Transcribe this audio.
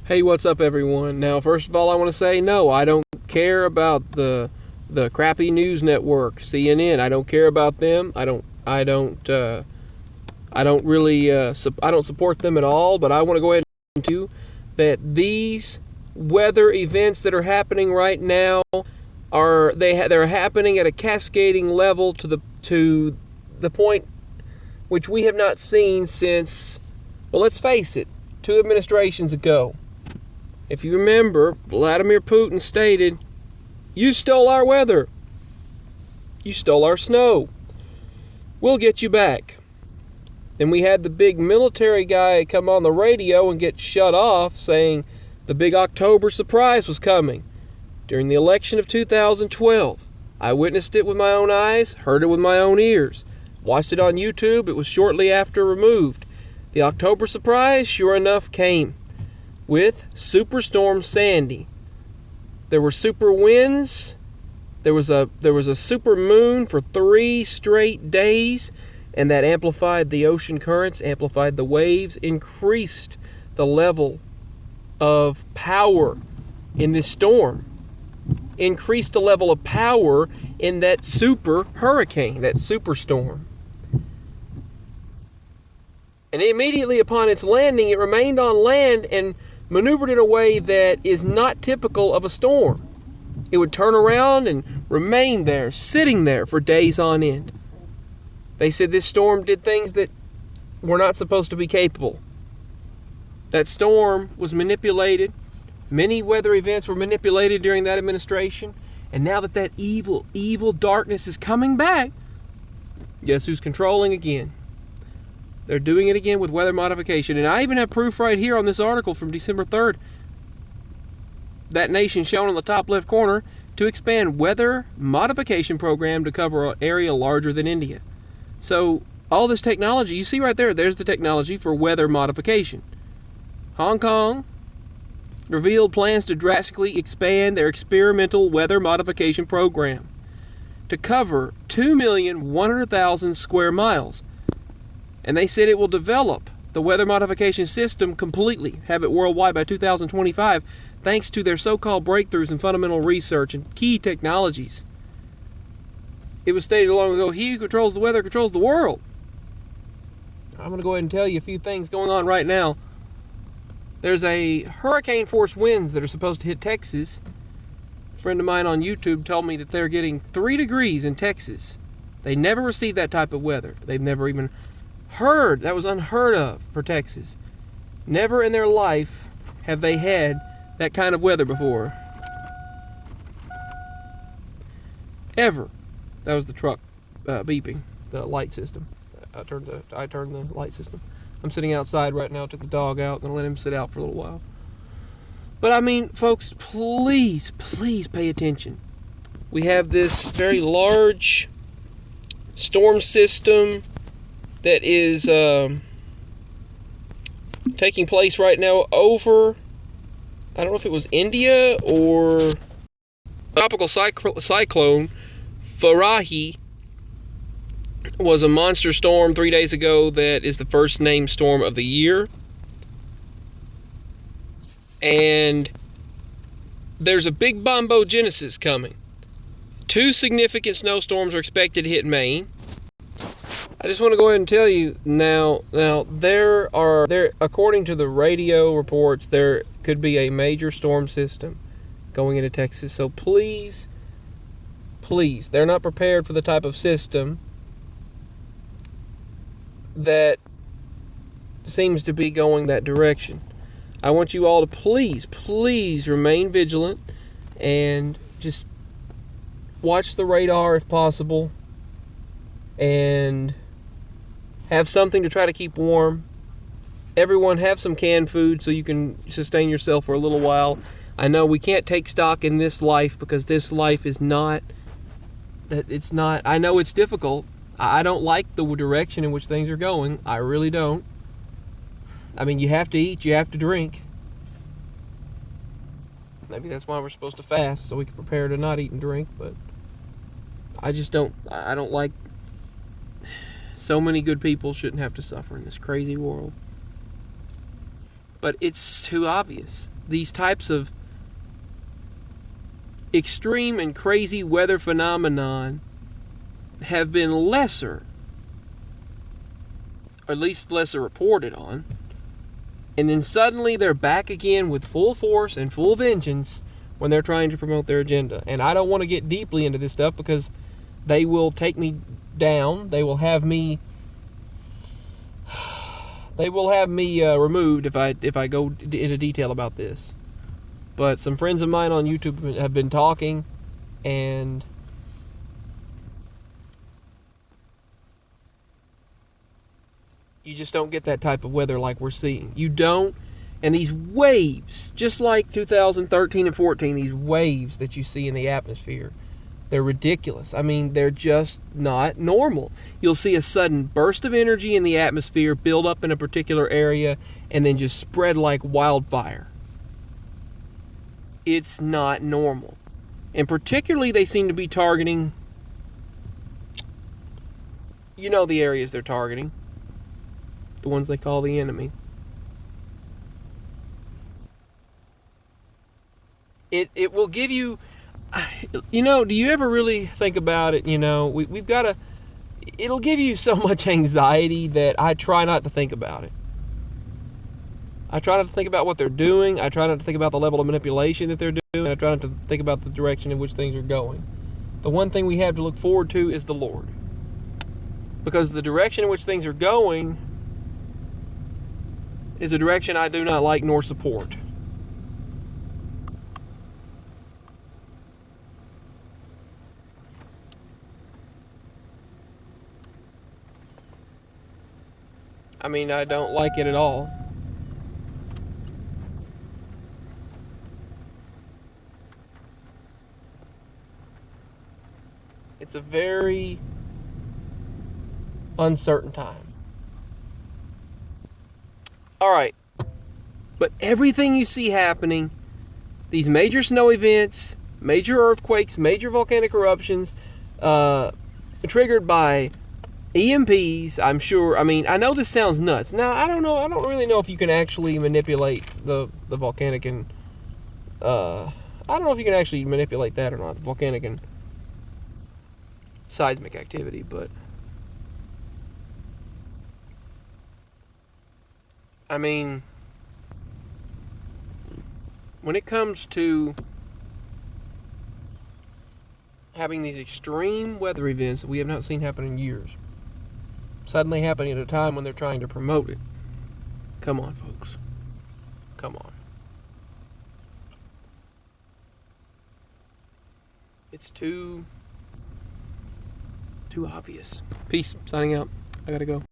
Hey, what's up, everyone? Now, first of all, I want to say no, I don't care about the crappy news network, CNN. I don't care about them. I don't support them at all. But I want to go ahead and tell you that these weather events that are happening right now they're happening at a cascading level to the point which we have not seen since, well, let's face it, 2 administrations ago. If you remember, Vladimir Putin stated, "You stole our weather. You stole our snow. We'll get you back." Then we had the big military guy come on the radio and get shut off saying the big October surprise was coming during the election of 2012. I witnessed it with my own eyes, heard it with my own ears, watched it on YouTube. It was shortly after removed. The October surprise, sure enough, came with Superstorm Sandy. There were super winds. There was a super moon for 3 straight days, and that amplified the ocean currents, amplified the waves, increased the level of power in this storm, increased the level of power in that super hurricane, that superstorm. And immediately upon its landing, it remained on land and maneuvered in a way that is not typical of a storm. It would turn around and remain there, sitting there for days on end. They said this storm did things that were not supposed to be capable. That storm was manipulated. Many weather events were manipulated during that administration. And now that evil, evil darkness is coming back, guess who's controlling again? They're doing it again with weather modification. And I even have proof right here on this article from December 3rd. That nation shown on the top left corner to expand weather modification program to cover an area larger than India. So all this technology, you see right there, there's the technology for weather modification. Hong Kong revealed plans to drastically expand their experimental weather modification program to cover 2,100,000 square miles. And they said it will develop the weather modification system completely, have it worldwide by 2025, thanks to their so-called breakthroughs in fundamental research and key technologies. It was stated long ago, he who controls the weather controls the world. I'm going to go ahead and tell you a few things going on right now. There's a hurricane force winds that are supposed to hit Texas. A friend of mine on YouTube told me that they're getting 3 degrees in Texas. They never received that type of weather. They've never even heard. That was unheard of for Texas. Never in their life have they had that kind of weather before. Ever. That was the truck beeping, the light system. I turned the light system. I'm sitting outside right now. Took the dog out. Gonna let him sit out for a little while. But I mean, folks, please pay attention. We have this very large storm system that is taking place right now over, I don't know if it was India or tropical cyclone Farahi was a monster storm 3 days ago that is the first named storm of the year. And there's a big bombogenesis coming. 2 significant snowstorms are expected to hit Maine. I just want to go ahead and tell you now there according to the radio reports, there could be a major storm system going into Texas. So please, they're not prepared for the type of system that seems to be going that direction. I want you all to please remain vigilant and just watch the radar if possible and have something to try to keep warm. Everyone have some canned food so you can sustain yourself for a little while. I know we can't take stock in this life because this life is not, I know it's difficult. I don't like the direction in which things are going. I really don't. I mean, you have to eat, you have to drink. Maybe that's why we're supposed to fast, so we can prepare to not eat and drink, but I don't like, so many good people shouldn't have to suffer in this crazy world. But it's too obvious. these types of extreme and crazy weather phenomenon have been lesser, or at least lesser reported on, and then suddenly they're back again with full force and full vengeance when they're trying to promote their agenda. And I don't want to get deeply into this stuff because they will take me down. They will have me removed if I go into detail about this. But some friends of mine on YouTube have been talking, and you just don't get that type of weather like we're seeing. You don't. And these waves, just like 2013 and 14, these waves that you see in the atmosphere, they're ridiculous. I mean, they're just not normal. You'll see a sudden burst of energy in the atmosphere build up in a particular area and then just spread like wildfire. It's not normal. And particularly they seem to be targeting, you know, the areas they're targeting. The ones they call the enemy. It will give you, you know, do you ever really think about it? You know, we've got to, it'll give you so much anxiety that I try not to think about it. I try not to think about what they're doing. I try not to think about the level of manipulation that they're doing. I try not to think about the direction in which things are going. The one thing we have to look forward to is the Lord. Because the direction in which things are going is a direction I do not like nor support. I mean, I don't like it at all. It's a very uncertain time. All right. But everything you see happening, these major snow events, major earthquakes, major volcanic eruptions, triggered by EMPs, I'm sure. I mean, I know this sounds nuts. Now, I don't know. I don't really know if you can actually manipulate the volcanic and I don't know if you can actually manipulate that or not, the volcanic and seismic activity, but I mean, when it comes to having these extreme weather events that we have not seen happen in years, suddenly happening at a time when they're trying to promote it. Come on, folks. Come on. It's too obvious. Peace. Signing out. I gotta go.